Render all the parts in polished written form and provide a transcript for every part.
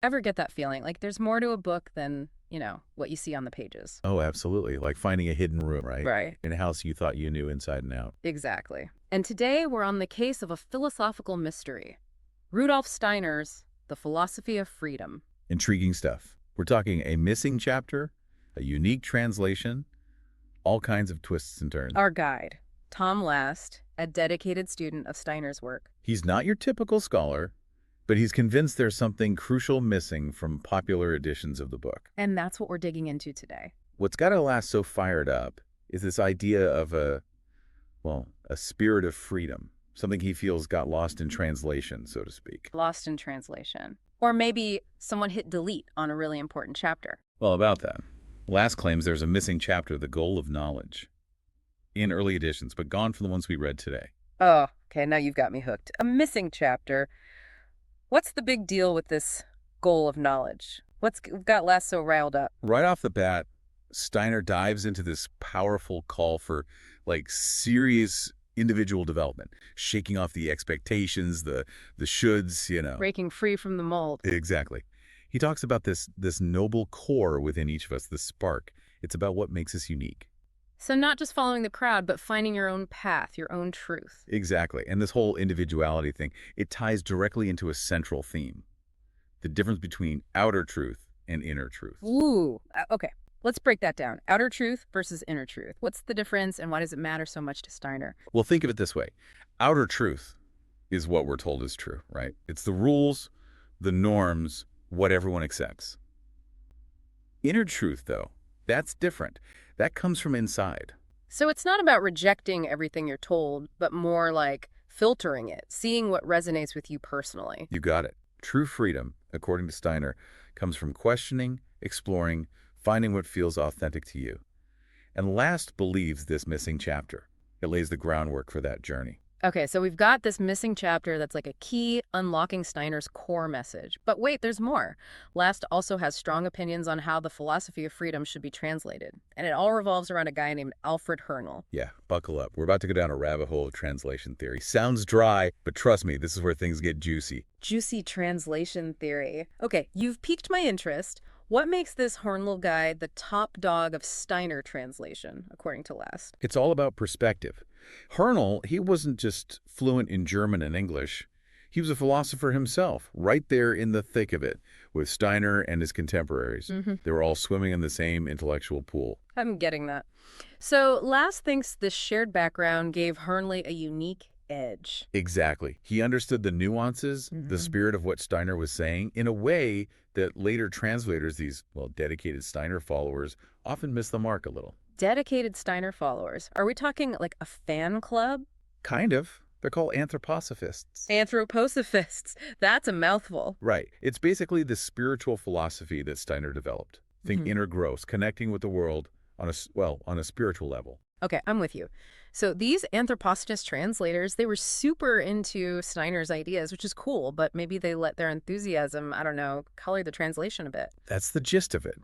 ever get that feeling? Like there's more to a book than, what you see on the pages. Oh, absolutely. Like finding a hidden room, right? Right. In a house you thought you knew inside and out. Exactly. And today we're on the case of a philosophical mystery. Rudolf Steiner's The Philosophy of Freedom. Intriguing stuff. We're talking a missing chapter, a unique translation, all kinds of twists and turns. Our guide, Tom Last, a dedicated student of Steiner's work. He's not your typical scholar, but he's convinced there's something crucial missing from popular editions of the book. And that's what we're digging into today. What's got Last so fired up is this idea of a spirit of freedom, something he feels got lost in translation, so to speak. Lost in translation. Or maybe someone hit delete on a really important chapter. Well, about that. Last claims there's a missing chapter, The Goal of Knowledge, in early editions, but gone from the ones we read today. Oh, okay, now you've got me hooked. A missing chapter. What's the big deal with this goal of knowledge? What's got Last so riled up? Right off the bat, Steiner dives into this powerful call for, serious individual development, shaking off the expectations, the shoulds, Breaking free from the mold. Exactly. He talks about this noble core within each of us, this spark. It's about what makes us unique. So not just following the crowd, but finding your own path, your own truth. Exactly. And this whole individuality thing, it ties directly into a central theme. The difference between outer truth and inner truth. Ooh, okay. Let's break that down. Outer truth versus inner truth. What's the difference and why does it matter so much to Steiner? Well, think of it this way. Outer truth is what we're told is true, right? It's the rules, the norms, what everyone accepts. Inner truth, though, that's different. That comes from inside. So it's not about rejecting everything you're told, but more like filtering it, seeing what resonates with you personally. You got it. True freedom, according to Steiner, comes from questioning, exploring, finding what feels authentic to you. And Last believes this missing chapter. It lays the groundwork for that journey. Okay, so we've got this missing chapter that's like a key unlocking Steiner's core message. But wait, there's more. Last also has strong opinions on how the philosophy of freedom should be translated. And it all revolves around a guy named Alfred Hernel. Yeah, buckle up. We're about to go down a rabbit hole of translation theory. Sounds dry, but trust me, this is where things get juicy. Juicy translation theory. Okay, you've piqued my interest. What makes this Hernel guy the top dog of Steiner translation, according to Last? It's all about perspective. Hernel, he wasn't just fluent in German and English. He was a philosopher himself, right there in the thick of it, with Steiner and his contemporaries. They were all swimming in the same intellectual pool. I'm getting that. So Last thinks this shared background gave Hernley a unique edge. Exactly. He understood the nuances, the spirit of what Steiner was saying, in a way that later translators, these, dedicated Steiner followers, often miss the mark a little. Dedicated Steiner followers. Are we talking like a fan club? Kind of. They're called anthroposophists. Anthroposophists. That's a mouthful. Right. It's basically the spiritual philosophy that Steiner developed. Think inner growth, connecting with the world on a spiritual level. Okay, I'm with you. So these anthroposophist translators, they were super into Steiner's ideas, which is cool, but maybe they let their enthusiasm, color the translation a bit. That's the gist of it.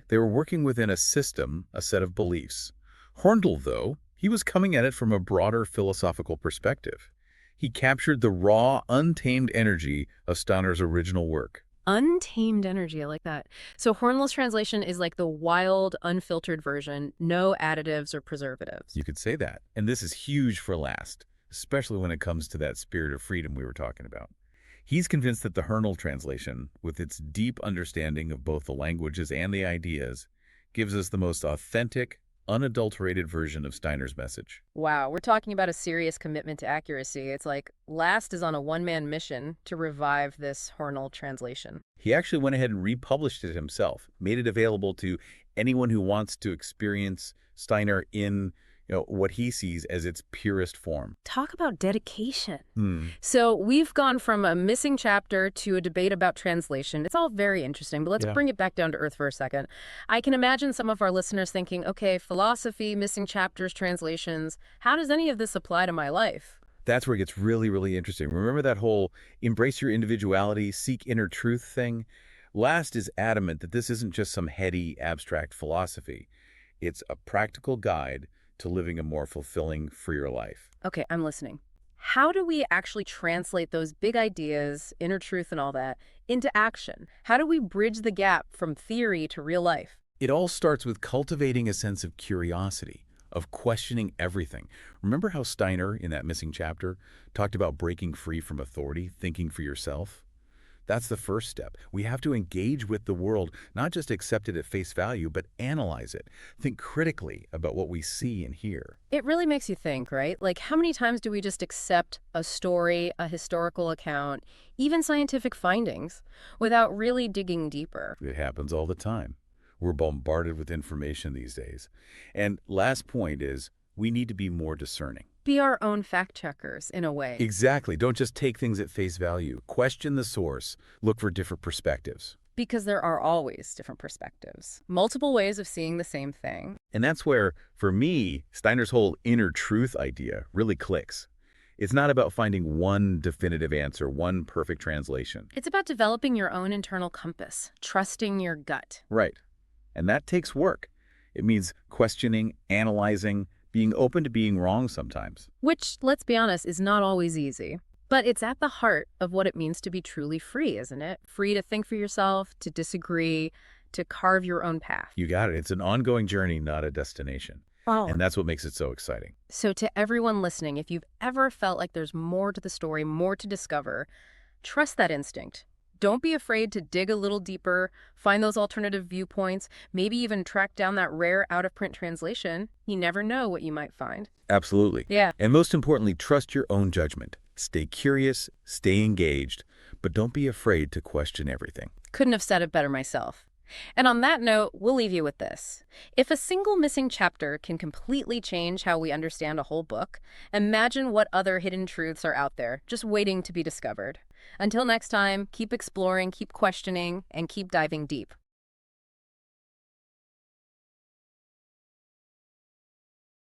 They were working within a system, a set of beliefs. Horndl, though, he was coming at it from a broader philosophical perspective. He captured the raw, untamed energy of Steiner's original work. Untamed energy, I like that. So Hornl's translation is like the wild, unfiltered version, no additives or preservatives. You could say that. And this is huge for Last, especially when it comes to that spirit of freedom we were talking about. He's convinced that the Hernel translation, with its deep understanding of both the languages and the ideas, gives us the most authentic, unadulterated version of Steiner's message. Wow, we're talking about a serious commitment to accuracy. It's like Last is on a one-man mission to revive this Hernel translation. He actually went ahead and republished it himself, made it available to anyone who wants to experience Steiner in what he sees as its purest form. Talk about dedication. So we've gone from a missing chapter to a debate about translation. It's all very interesting, but let's bring it back down to earth for a second. I can imagine some of our listeners thinking, okay, philosophy, missing chapters, translations, how does any of this apply to my life? That's where it gets really, really interesting. Remember that whole embrace your individuality, seek inner truth thing? Last is adamant that this isn't just some heady, abstract philosophy. It's a practical guide to living a more fulfilling, freer life. Okay, I'm listening. how do we actually translate those big ideas, inner truth and all that, into action? How do we bridge the gap from theory to real life? It all starts with cultivating a sense of curiosity, of questioning everything. Remember how Steiner, in that missing chapter, talked about breaking free from authority, thinking for yourself? That's the first step. We have to engage with the world, not just accept it at face value, but analyze it. Think critically about what we see and hear. It really makes you think, right? Like, how many times do we just accept a story, a historical account, even scientific findings, without really digging deeper? It happens all the time. We're bombarded with information these days. And last point is, we need to be more discerning. Be our own fact checkers, in a way. Exactly. Don't just take things at face value. Question the source. Look for different perspectives. Because there are always different perspectives, multiple ways of seeing the same thing. And that's where, for me, Steiner's whole inner truth idea really clicks. It's not about finding one definitive answer, one perfect translation. It's about developing your own internal compass, trusting your gut. Right. And that takes work. It means questioning, analyzing, being open to being wrong sometimes. Which, let's be honest, is not always easy. But it's at the heart of what it means to be truly free, isn't it? Free to think for yourself, to disagree, to carve your own path. You got it. It's an ongoing journey, not a destination. Oh. And that's what makes it so exciting. So to everyone listening, if you've ever felt like there's more to the story, more to discover, trust that instinct. Don't be afraid to dig a little deeper, find those alternative viewpoints, maybe even track down that rare out-of-print translation. You never know what you might find. Absolutely. Yeah. And most importantly, trust your own judgment. Stay curious, stay engaged, but don't be afraid to question everything. Couldn't have said it better myself. And on that note, we'll leave you with this. If a single missing chapter can completely change how we understand a whole book, imagine what other hidden truths are out there, just waiting to be discovered. Until next time, keep exploring, keep questioning, and keep diving deep.